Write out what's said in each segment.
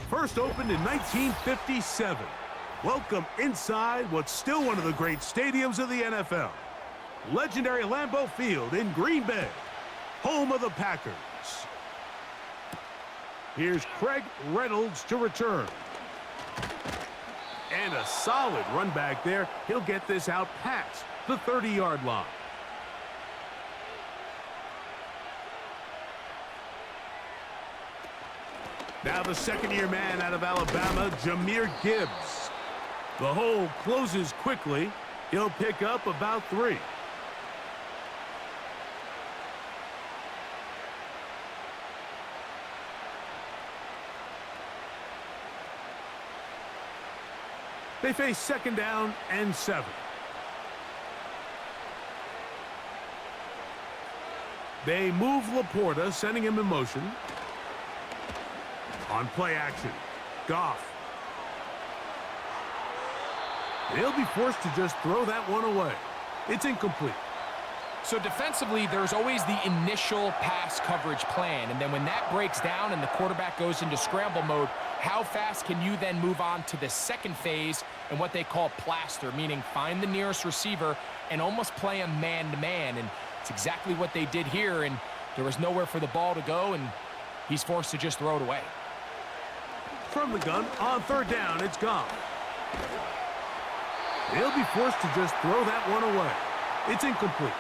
First opened in 1957. Welcome inside what's still one of the great stadiums of the NFL. Legendary Lambeau Field in Green Bay, home of the Packers. Here's Craig Reynolds to return. And a solid run back there. He'll get this out past the 30-yard line. Now the second-year man out of Alabama, Jahmyr Gibbs. The hole closes quickly. He'll pick up about 3. They face second down and 7. They move Laporta, sending him in motion. On play action, Goff. He'll be forced to just throw that one away. It's incomplete. So defensively, there's always the initial pass coverage plan, and then when that breaks down and the quarterback goes into scramble mode, how fast can you then move on to the second phase and what they call plaster, meaning find the nearest receiver and almost play him man-to-man, and it's exactly what they did here, and there was nowhere for the ball to go, and he's forced to just throw it away. From the gun, on third down, it's gone. They'll be forced to just throw that one away. It's incomplete.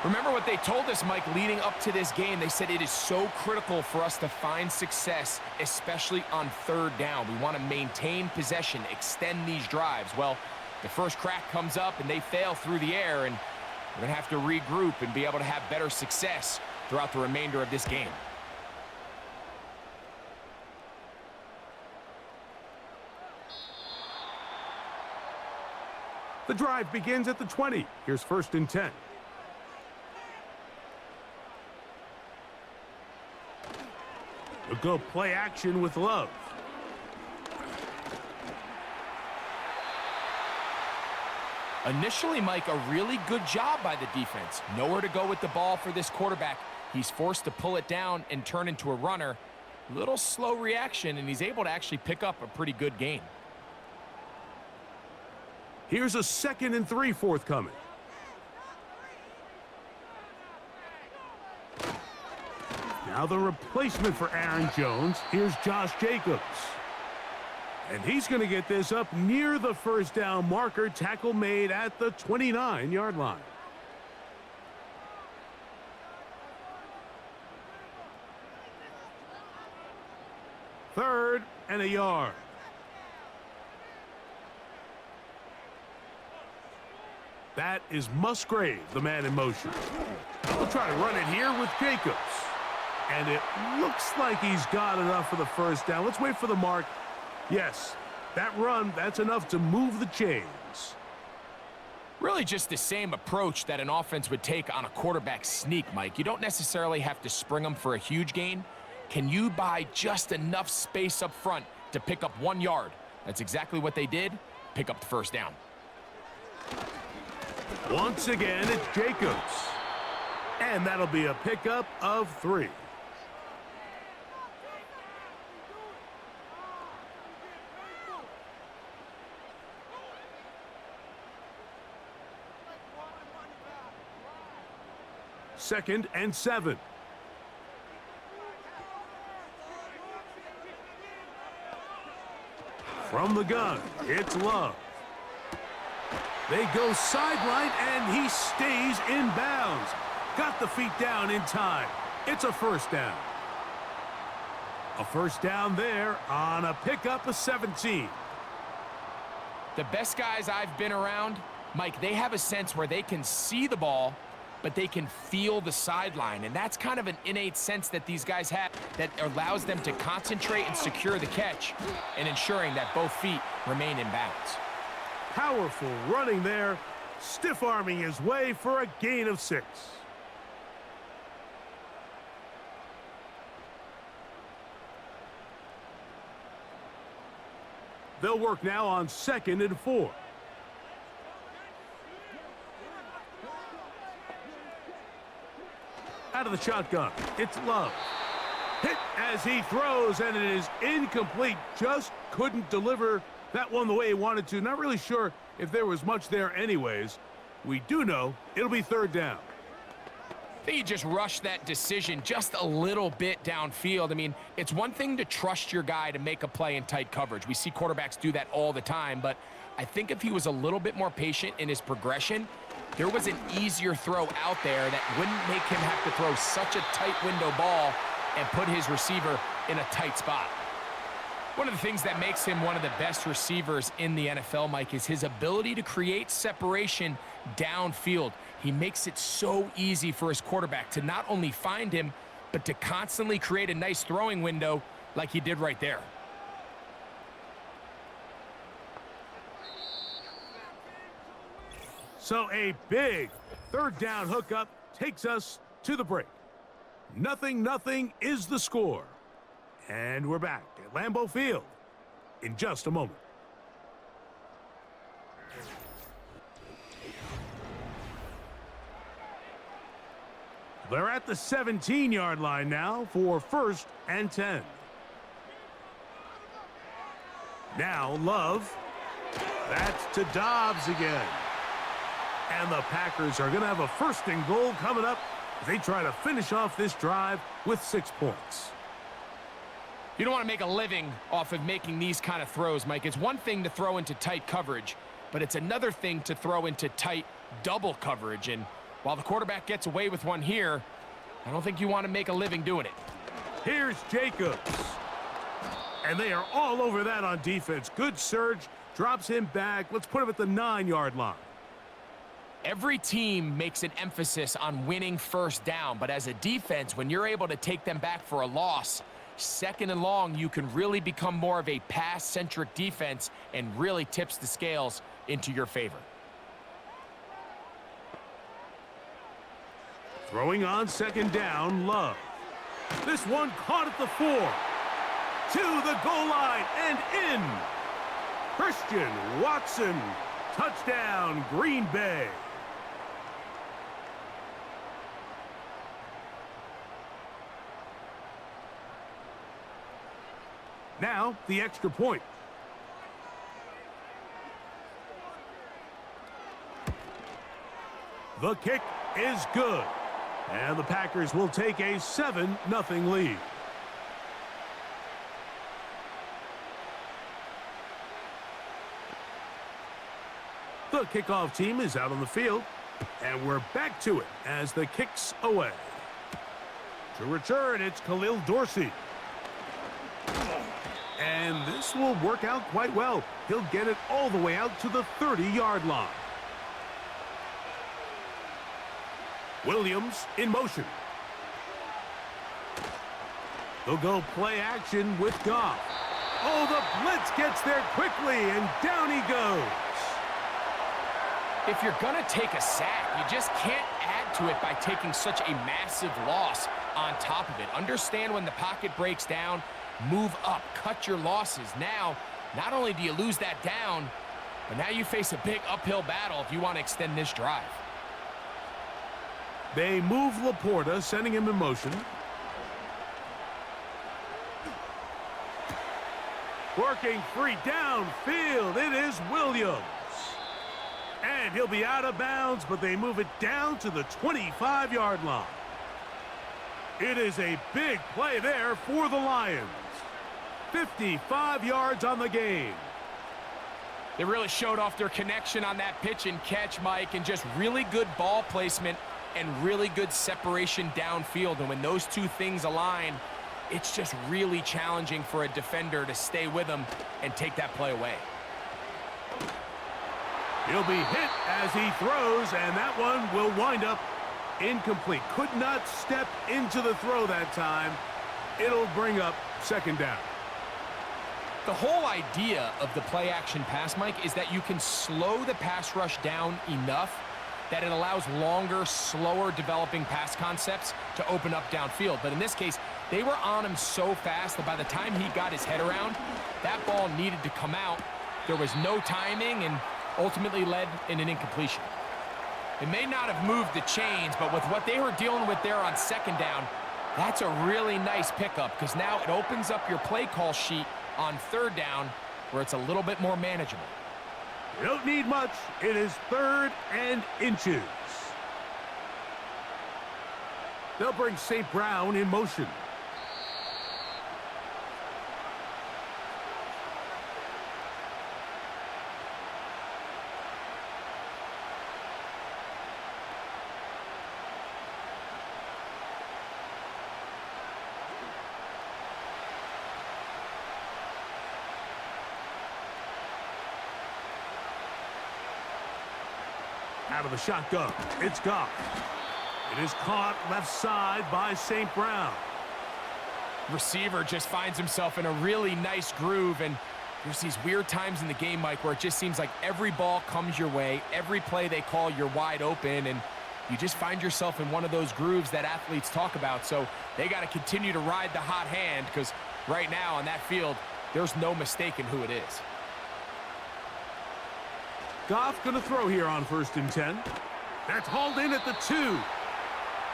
Remember what they told us, Mike, leading up to this game. They said it is so critical for us to find success, especially on third down. We want to maintain possession, extend these drives. Well, the first crack comes up and they fail through the air, and we're going to have to regroup and be able to have better success throughout the remainder of this game. The drive begins at the 20. Here's first and 10. They'll go play action with Love. Initially, Mike, a really good job by the defense. Nowhere to go with the ball for this quarterback. He's forced to pull it down and turn into a runner. Little slow reaction, and he's able to actually pick up a pretty good gain. Here's a 2nd and 3 forthcoming. Now the replacement for Aaron Jones. Here's Josh Jacobs. And he's going to get this up near the first down marker. Tackle made at the 29-yard line. Third and a yard. That is Musgrave, the man in motion. We'll try to run it here with Jacobs. And it looks like he's got enough for the first down. Let's wait for the mark. Yes, that run, that's enough to move the chains. Really just the same approach that an offense would take on a quarterback sneak, Mike. You don't necessarily have to spring them for a huge gain. Can you buy just enough space up front to pick up 1 yard? That's exactly what they did. Pick up the first down. Once again, it's Jacobs. And that'll be a pickup of 3. Second and 7. From the gun, it's Love. They go sideline, and he stays in bounds. Got the feet down in time. It's a first down. A first down there on a pickup of 17. The best guys I've been around, Mike, they have a sense where they can see the ball, but they can feel the sideline. And that's kind of an innate sense that these guys have that allows them to concentrate and secure the catch and ensuring that both feet remain in bounds. Powerful running there, stiff-arming his way for a gain of 6. They'll work now on 2nd and 4. Out of the shotgun, it's Love. Hit as he throws, and it is incomplete. Just couldn't deliver that one the way he wanted to. Not really sure if there was much there anyways. We do know it'll be third down. I think he just rushed that decision just a little bit downfield. I mean, it's one thing to trust your guy to make a play in tight coverage. We see quarterbacks do that all the time, but I think if he was a little bit more patient in his progression, there was an easier throw out there that wouldn't make him have to throw such a tight window ball and put his receiver in a tight spot. One of the things that makes him one of the best receivers in the NFL, Mike, is his ability to create separation downfield. He makes it so easy for his quarterback to not only find him, but to constantly create a nice throwing window like he did right there. So a big third down hookup takes us to the break. 0-0 is the score. And we're back at Lambeau Field in just a moment. They're at the 17-yard line now for 1st and 10. Now Love. That's to Dobbs again. And the Packers are going to have a 1st and goal coming up as they try to finish off this drive with 6 points. You don't want to make a living off of making these kind of throws, Mike. It's one thing to throw into tight coverage, but it's another thing to throw into tight double coverage. And while the quarterback gets away with one here, I don't think you want to make a living doing it. Here's Jacobs. And they are all over that on defense. Good surge, drops him back. Let's put him at the 9-yard line. Every team makes an emphasis on winning 1st down, but as a defense, when you're able to take them back for a loss, 2nd and long, you can really become more of a pass-centric defense and really tips the scales into your favor. Throwing on 2nd down, Love. This one caught at the 4. To the goal line and in. Christian Watson. Touchdown, Green Bay. Now, the extra point. The kick is good. And the Packers will take a 7-0 lead. The kickoff team is out on the field. And we're back to it as the kick's away. To return, it's Khalil Dorsey. And this will work out quite well. He'll get it all the way out to the 30-yard line. Williams in motion. They'll go play action with Goff. Oh, the blitz gets there quickly, and down he goes. If you're going to take a sack, you just can't add to it by taking such a massive loss on top of it. Understand when the pocket breaks down, move up, cut your losses. Now, not only do you lose that down, but now you face a big uphill battle if you want to extend this drive. They move Laporta, sending him in motion. Working free downfield, it is Williams. And he'll be out of bounds, but they move it down to the 25-yard line. It is a big play there for the Lions. 55 yards on the game. They really showed off their connection on that pitch and catch, Mike, and just really good ball placement and really good separation downfield. And when those two things align, it's just really challenging for a defender to stay with them and take that play away. He'll be hit as he throws, and that one will wind up incomplete. Could not step into the throw that time. It'll bring up 2nd down. The whole idea of the play-action pass, Mike, is that you can slow the pass rush down enough that it allows longer, slower developing pass concepts to open up downfield. But in this case, they were on him so fast that by the time he got his head around, that ball needed to come out. There was no timing and ultimately led in an incompletion. It may not have moved the chains, but with what they were dealing with there on 2nd down, That's a really nice pickup because now it opens up your play call sheet on third down where it's a little bit more manageable. You don't need much. It is 3rd and inches. They'll bring St. Brown in motion. Out of the shotgun, it's Goff. It is caught left side by St. Brown. Receiver just finds himself in a really nice groove, and there's these weird times in the game, Mike, where it just seems like every ball comes your way, every play they call, you're wide open, and you just find yourself in one of those grooves that athletes talk about. So they got to continue to ride the hot hand because right now on that field, there's no mistaking who it is. Goff going to throw here on 1st and 10. That's hauled in at the 2.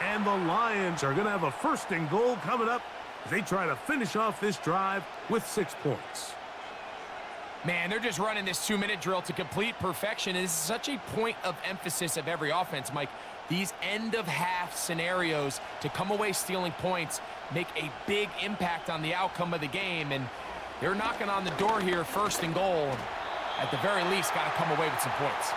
And the Lions are going to have a 1st and goal coming up as they try to finish off this drive with 6 points. Man, they're just running this 2-minute drill to complete perfection. It is such a point of emphasis of every offense, Mike. These end-of-half scenarios to come away stealing points make a big impact on the outcome of the game, and they're knocking on the door here, 1st and goal. At the very least, got to come away with some points.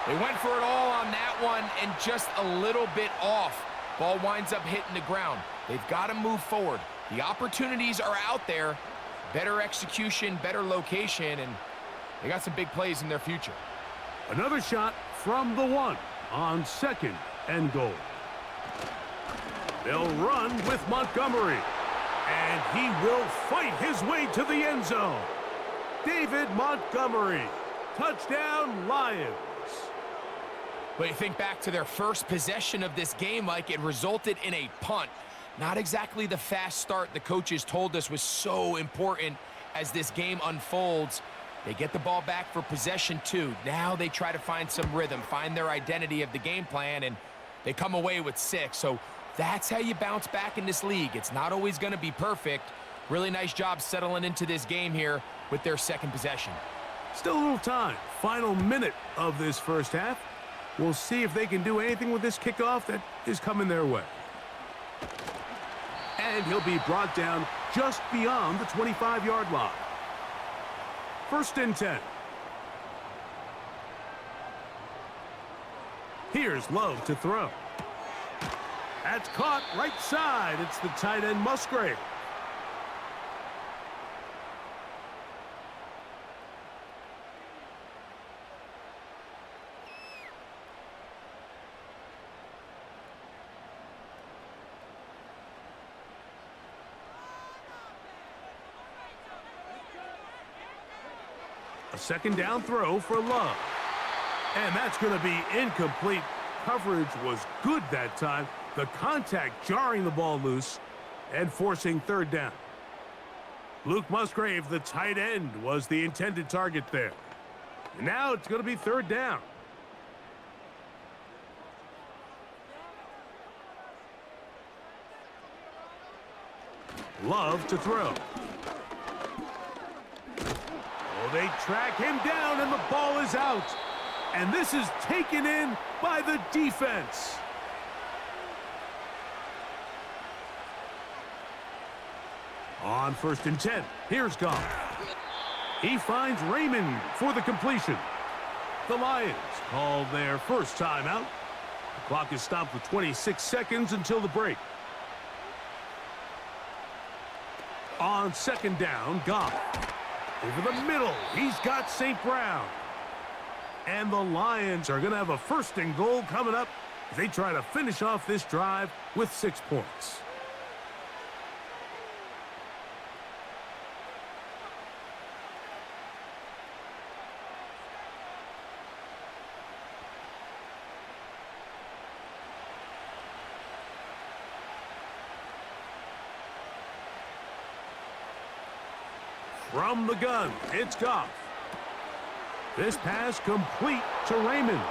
They went for it all on that one and just a little bit off. Ball winds up hitting the ground. They've got to move forward. The opportunities are out there. Better execution, better location, and they got some big plays in their future. Another shot from the 1 on 2nd and goal. They'll run with Montgomery, and he will fight his way to the end zone. David Montgomery, touchdown Lions. But you think back to their first possession of this game, Mike, it resulted in a punt. Not exactly the fast start the coaches told us was so important as this game unfolds. They get the ball back for possession 2. Now they try to find some rhythm, find their identity of the game plan, and they come away with 6. So that's how you bounce back in this league. It's not always going to be perfect. Really nice job settling into this game here with their 2nd possession. Still a little time. Final minute of this first half. We'll see if they can do anything with this kickoff that is coming their way. And he'll be brought down just beyond the 25-yard line. 1st and 10. Here's Love to throw. That's caught right side. It's the tight end Musgrave. A 2nd down throw for Love. And that's going to be incomplete. Coverage was good that time. The contact jarring the ball loose and forcing 3rd down. Luke Musgrave, the tight end, was the intended target there. And now it's going to be 3rd down. Love to throw. They track him down, and the ball is out. And this is taken in by the defense. On 1st and 10, here's Goff. He finds Raymond for the completion. The Lions call their first timeout. The clock is stopped with 26 seconds until the break. On 2nd down, Goff. Over the middle, he's got St. Brown. And the Lions are going to have a 1st and goal coming up as they try to finish off this drive with 6 points. From the gun, it's Goff. This pass complete to Raymond.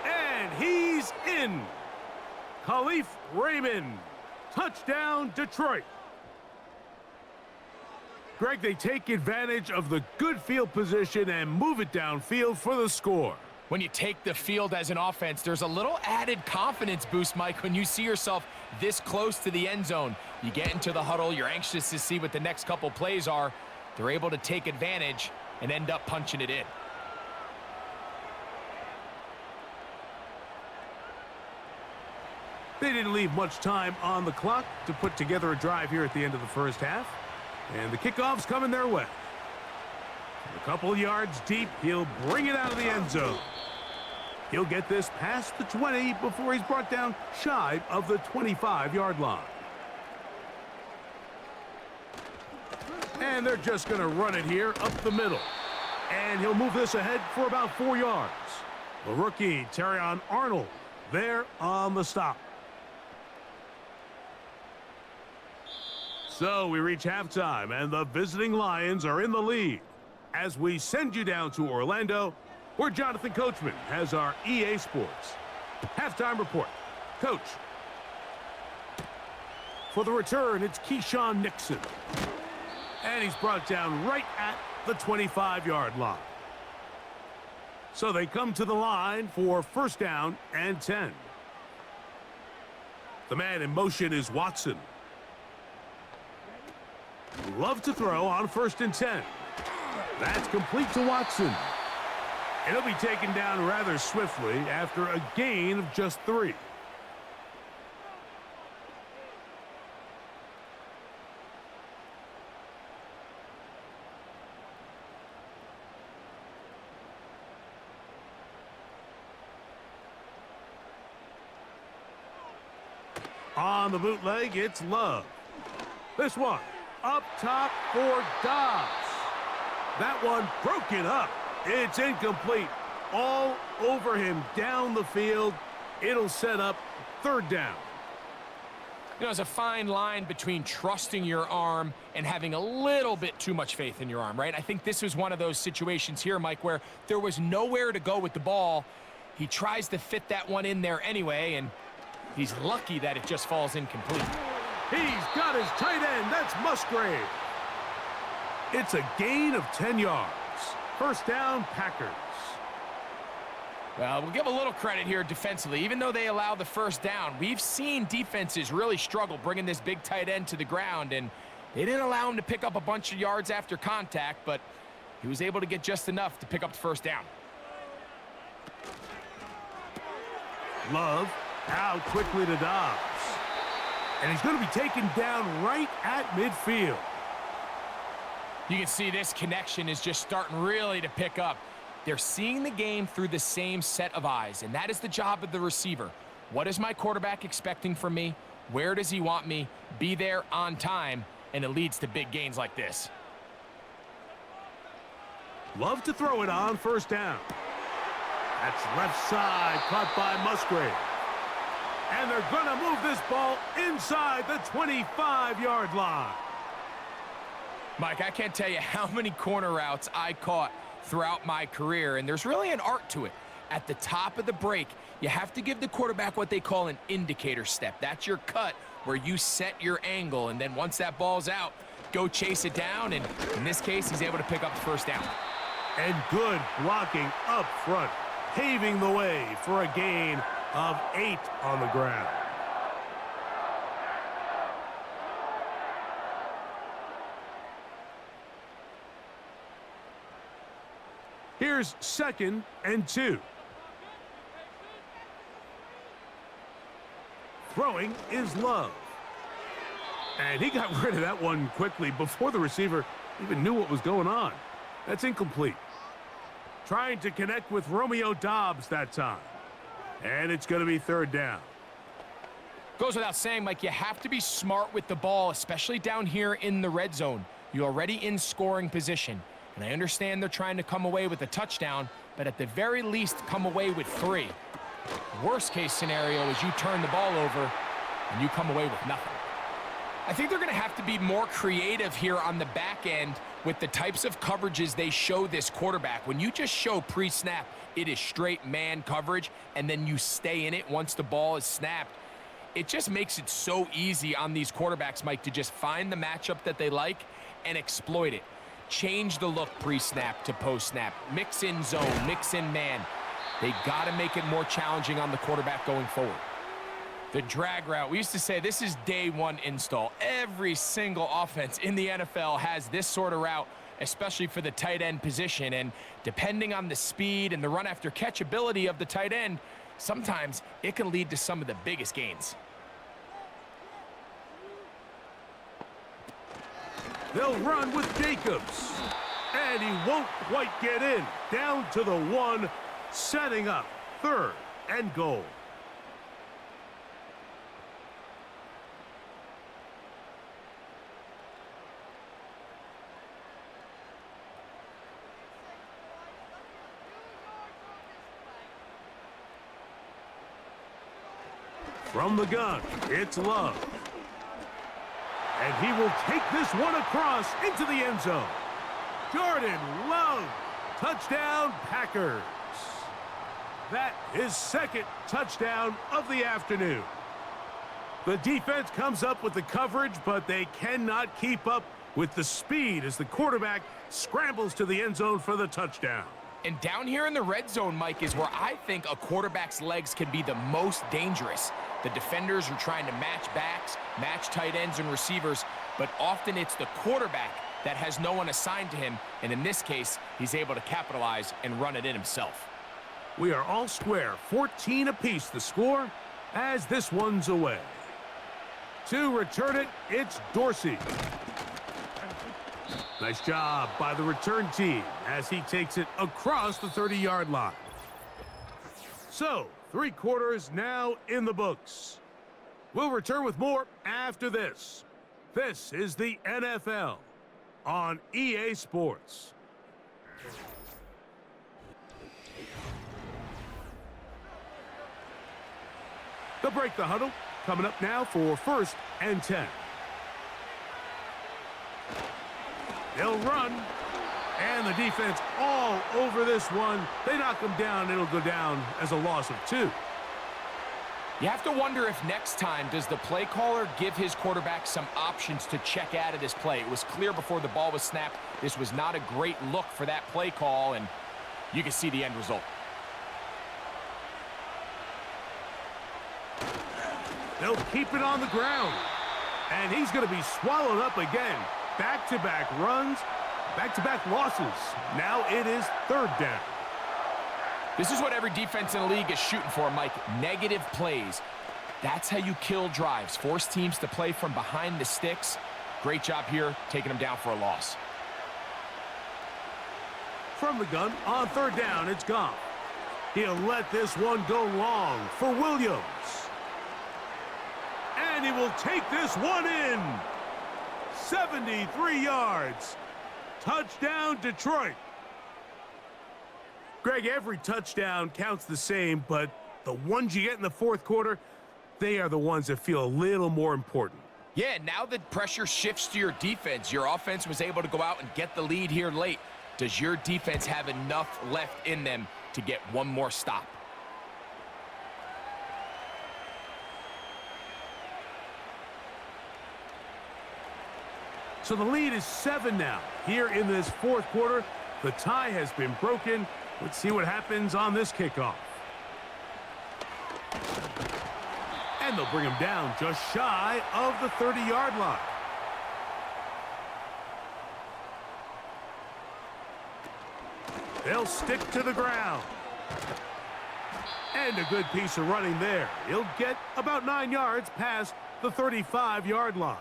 And he's in. Khalif Raymond Touchdown, Detroit. Greg, they take advantage of the good field position and move it downfield for the score. When you take the field as an offense, there's a little added confidence boost, Mike, when you see yourself this close to the end zone. You get into the huddle, you're anxious to see what the next couple plays are. They're able to take advantage and end up punching it in. They didn't leave much time on the clock to put together a drive here at the end of the first half. And the kickoff's coming their way. A couple yards deep, he'll bring it out of the end zone. He'll get this past the 20 before he's brought down shy of the 25-yard line. And they're just going to run it here up the middle. And he'll move this ahead for about 4 yards. The rookie, Terrion Arnold, there on the stop. So we reach halftime, and the visiting Lions are in the lead. As we send you down to Orlando, where Jonathan Coachman has our EA Sports halftime report. Coach. For the return, it's Keyshawn Nixon. And he's brought down right at the 25-yard line. So they come to the line for first down and 10. The man in motion is Watson. Love to throw on first and 10. That's complete to Watson. And he'll be taken down rather swiftly after a gain of just 3. On the bootleg, it's Love. This one up top for Dobbs. That one broken up. It's incomplete. All over him down the field. It'll set up third down. You know, there's a fine line between trusting your arm and having a little bit too much faith in your arm, right? I think this was one of those situations here, Mike, where there was nowhere to go with the ball. He tries to fit that one in there anyway, and he's lucky that it just falls incomplete. He's got his tight end. That's Musgrave. It's a gain of 10 yards. First down, Packers. Well, we'll give a little credit here defensively. Even though they allow the first down, we've seen defenses really struggle bringing this big tight end to the ground, and they didn't allow him to pick up a bunch of yards after contact, but he was able to get just enough to pick up the first down. Love out quickly to Dobbs. And he's going to be taken down right at midfield. You can see this connection is just starting really to pick up. They're seeing the game through the same set of eyes, and that is the job of the receiver. What is my quarterback expecting from me? Where does he want me? Be there on time, and it leads to big gains like this. Love to throw it on first down. That's left side, caught by Musgrave. And they're going to move this ball inside the 25-yard line. Mike, I can't tell you how many corner routes I caught throughout my career, and there's really an art to it. At the top of the break, you have to give the quarterback what they call an indicator step. That's your cut where you set your angle, and then once that ball's out, go chase it down, and in this case, he's able to pick up the first down. And good blocking up front, paving the way for a gain of 8 on the ground. Here's 2nd and 2. Throwing is Love. And he got rid of that one quickly before the receiver even knew what was going on. That's incomplete. Trying to connect with Romeo Dobbs that time. And it's going to be third down. Goes without saying, Mike, you have to be smart with the ball, especially down here in the red zone. You're already in scoring position. And I understand they're trying to come away with a touchdown, but at the very least, come away with 3. Worst case scenario is you turn the ball over and you come away with nothing. I think they're going to have to be more creative here on the back end with the types of coverages they show this quarterback. When you just show pre-snap, it is straight man coverage, and then you stay in it once the ball is snapped. It just makes it so easy on these quarterbacks, Mike, to just find the matchup that they like and exploit it. Change the look pre-snap to post-snap. Mix in zone, mix in man. They got to make it more challenging on the quarterback going forward. The drag route, we used to say this is day one install. Every single offense in the NFL has this sort of route, especially for the tight end position. And depending on the speed and the run after catch ability of the tight end, sometimes it can lead to some of the biggest gains. They'll run with Jacobs. And he won't quite get in. Down to the 1, setting up 3rd and goal. From the gun, it's Love. And he will take this one across into the end zone. Jordan Love, touchdown Packers. That is 2nd touchdown of the afternoon. The defense comes up with the coverage, but they cannot keep up with the speed as the quarterback scrambles to the end zone for the touchdown. And down here in the red zone, Mike, is where I think a quarterback's legs can be the most dangerous. The defenders are trying to match backs, match tight ends and receivers, but often it's the quarterback that has no one assigned to him, and in this case, he's able to capitalize and run it in himself. We are all square, 14 apiece the score, as this one's away. To return it, it's Dorsey. Nice job by the return team as he takes it across the 30-yard line. So, 3 quarters now in the books. We'll return with more after this. This is the NFL on EA Sports. They'll break the huddle. Coming up now for 1st and 10. They'll run, and the defense all over this one. They knock him down. It'll go down as a loss of 2. You have to wonder if next time does the play caller give his quarterback some options to check out of this play. It was clear before the ball was snapped. This was not a great look for that play call, and you can see the end result. They'll keep it on the ground, and he's going to be swallowed up again. Back-to-back runs, back-to-back losses. Now it is 3rd down. This is what every defense in the league is shooting for, Mike. Negative plays. That's how you kill drives. Force teams to play from behind the sticks. Great job here, taking them down for a loss. From the gun, on 3rd down, it's Goff. He'll let this one go long for Williams. And he will take this one in. 73 yards. Touchdown, Detroit. Greg, every touchdown counts the same, but the ones you get in the 4th quarter, they are the ones that feel a little more important. Yeah, now the pressure shifts to your defense. Your offense was able to go out and get the lead here late. Does your defense have enough left in them to get one more stop? So the lead is 7 now. Here in this 4th quarter, the tie has been broken. Let's see what happens on this kickoff. And they'll bring him down just shy of the 30-yard line. They'll stick to the ground. And a good piece of running there. He'll get about 9 yards past the 35-yard line.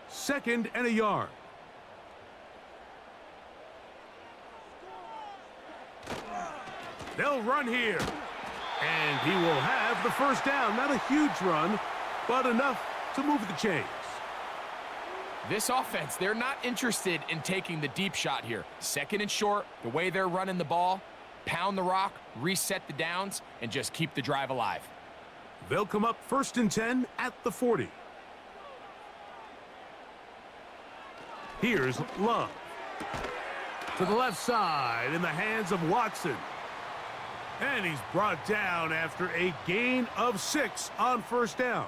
Second and a yard. They'll run here. And he will have the 1st down. Not a huge run, but enough to move the chains. This offense, they're not interested in taking the deep shot here. 2nd and short, the way they're running the ball, pound the rock, reset the downs, and just keep the drive alive. They'll come up 1st and 10 at the 40. Here's Love. To the left side in the hands of Watson. And he's brought down after a gain of 6 on first down.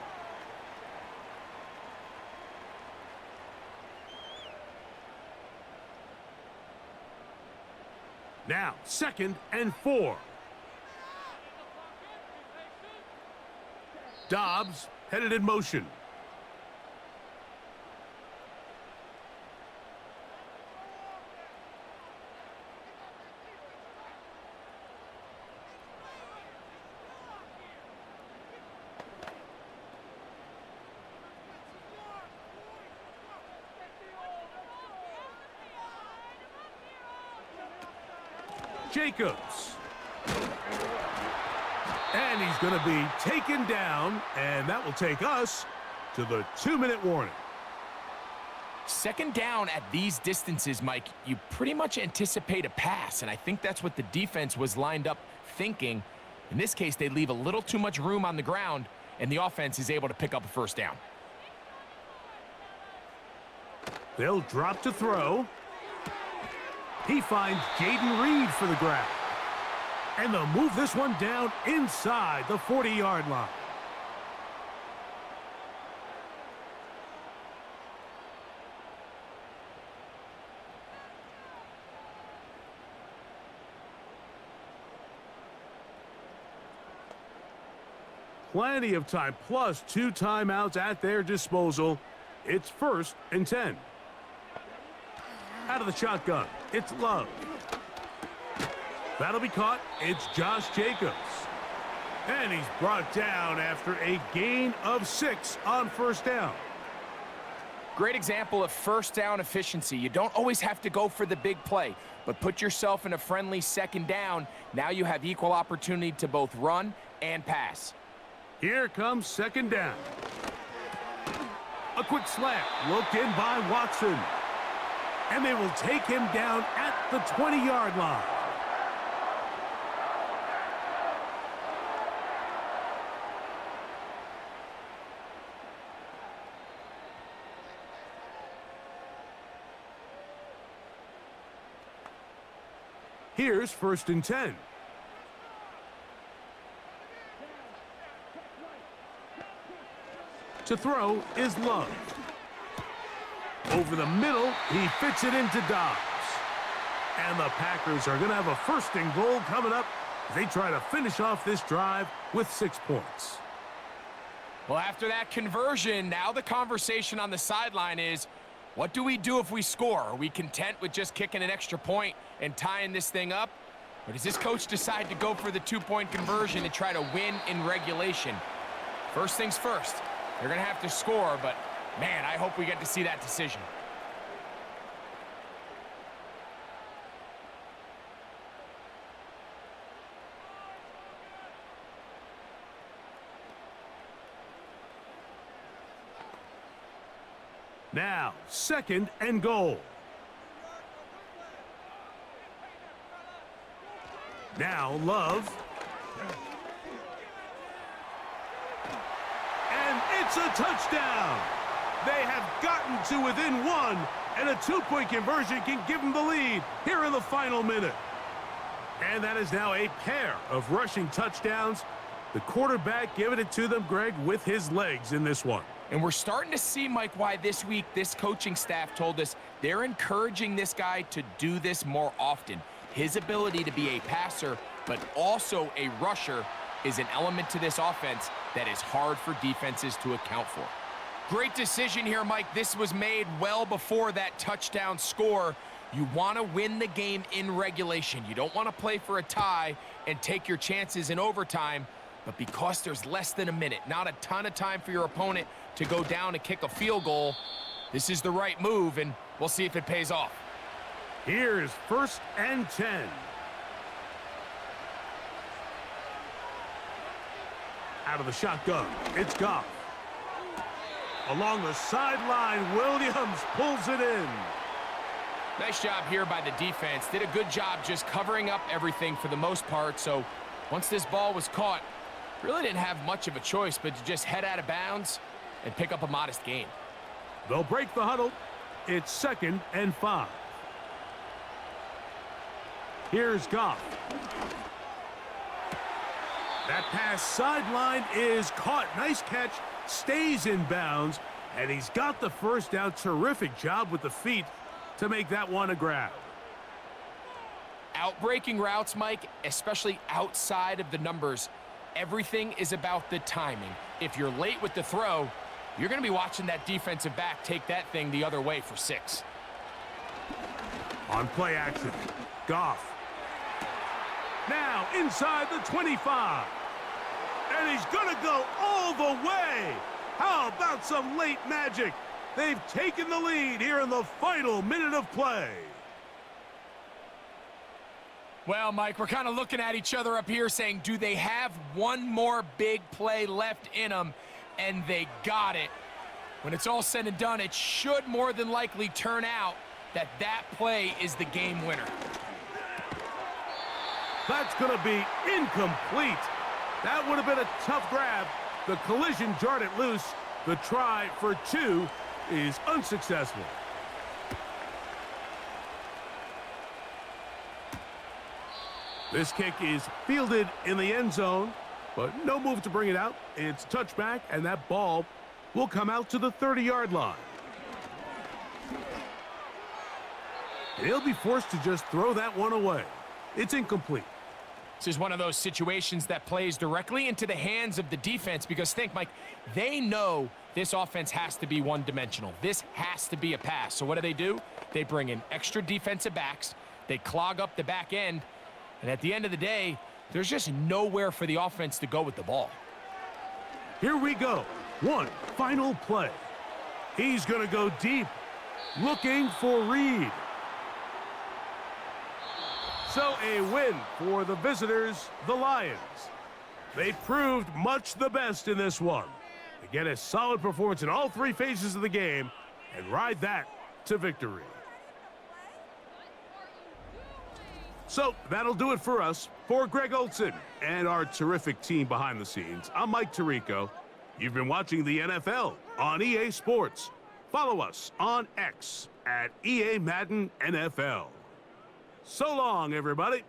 Now, 2nd and 4. Dobbs headed in motion. Jacobs. And he's going to be taken down, and that will take us to the 2-minute warning. 2nd down at these distances, Mike, you pretty much anticipate a pass, and I think that's what the defense was lined up thinking. In this case, they leave a little too much room on the ground, and the offense is able to pick up a first down. They'll drop to throw. He finds Jaden Reed for the grab. And they'll move this one down inside the 40-yard line. Plenty of time, plus 2 timeouts at their disposal. It's 1st and 10. Out of the shotgun, it's Love. That'll be caught. It's Josh Jacobs. And he's brought down after a gain of 6 on first down. Great example of first down efficiency. You don't always have to go for the big play, but put yourself in a friendly 2nd down. Now you have equal opportunity to both run and pass. Here comes 2nd down. A quick slant, looked in by Watson. And they will take him down at the 20-yard line. Here's 1st and 10. To throw is Love. Over the middle, he fits it into Dobbs. And the Packers are going to have a 1st and goal coming up. They try to finish off this drive with 6 points. Well, after that conversion, now the conversation on the sideline is, what do we do if we score? Are we content with just kicking an extra point and tying this thing up? Or does this coach decide to go for the 2-point conversion and try to win in regulation? First things first, they're going to have to score, but man, I hope we get to see that decision. Now, 2nd and goal. Now, Love. And it's a touchdown. They have gotten to within 1, and a 2-point conversion can give them the lead here in the final minute. And that is now a pair of rushing touchdowns. The quarterback giving it to them, Greg, with his legs in this one. And we're starting to see, Mike, why this week this coaching staff told us they're encouraging this guy to do this more often. His ability to be a passer, but also a rusher, is an element to this offense that is hard for defenses to account for. Great decision here, Mike. This was made well before that touchdown score. You want to win the game in regulation. You don't want to play for a tie and take your chances in overtime. But because there's less than a minute, not a ton of time for your opponent to go down and kick a field goal, this is the right move, and we'll see if it pays off. Here's 1st and 10. Out of the shotgun, it's Goff. Along the sideline, Williams pulls it in. Nice job here by the defense. Did a good job just covering up everything for the most part. So once this ball was caught, really didn't have much of a choice but to just head out of bounds and pick up a modest gain. They'll break the huddle. It's 2nd and 5. Here's Goff. That pass sideline is caught. Nice catch. Stays in bounds. And he's got the first down. Terrific job with the feet to make that one a grab. Outbreaking routes, Mike, especially outside of the numbers, everything is about the timing. If you're late with the throw, you're going to be watching that defensive back take that thing the other way for 6. On play action, Goff. Now inside the 25. And he's going to go all the way. How about some late magic? They've taken the lead here in the final minute of play. Well, Mike, we're kind of looking at each other up here saying, do they have one more big play left in them? And they got it. When it's all said and done, it should more than likely turn out that that play is the game winner. That's going to be incomplete. That would have been a tough grab. The collision jarred it loose. The try for 2 is unsuccessful. This kick is fielded in the end zone, but no move to bring it out. It's touchback, and that ball will come out to the 30-yard line. He'll be forced to just throw that one away. It's incomplete. This is one of those situations that plays directly into the hands of the defense because think, Mike, they know this offense has to be one-dimensional. This has to be a pass. So what do? They bring in extra defensive backs. They clog up the back end. And at the end of the day, there's just nowhere for the offense to go with the ball. Here we go. One final play. He's going to go deep, looking for Reed. So a win for the visitors, the Lions. They proved much the best in this one. They get a solid performance in all 3 phases of the game and ride that to victory. So that'll do it for us. For Greg Olson and our terrific team behind the scenes, I'm Mike Tirico. You've been watching the NFL on EA Sports. Follow us on X at EA Madden NFL. So long, everybody.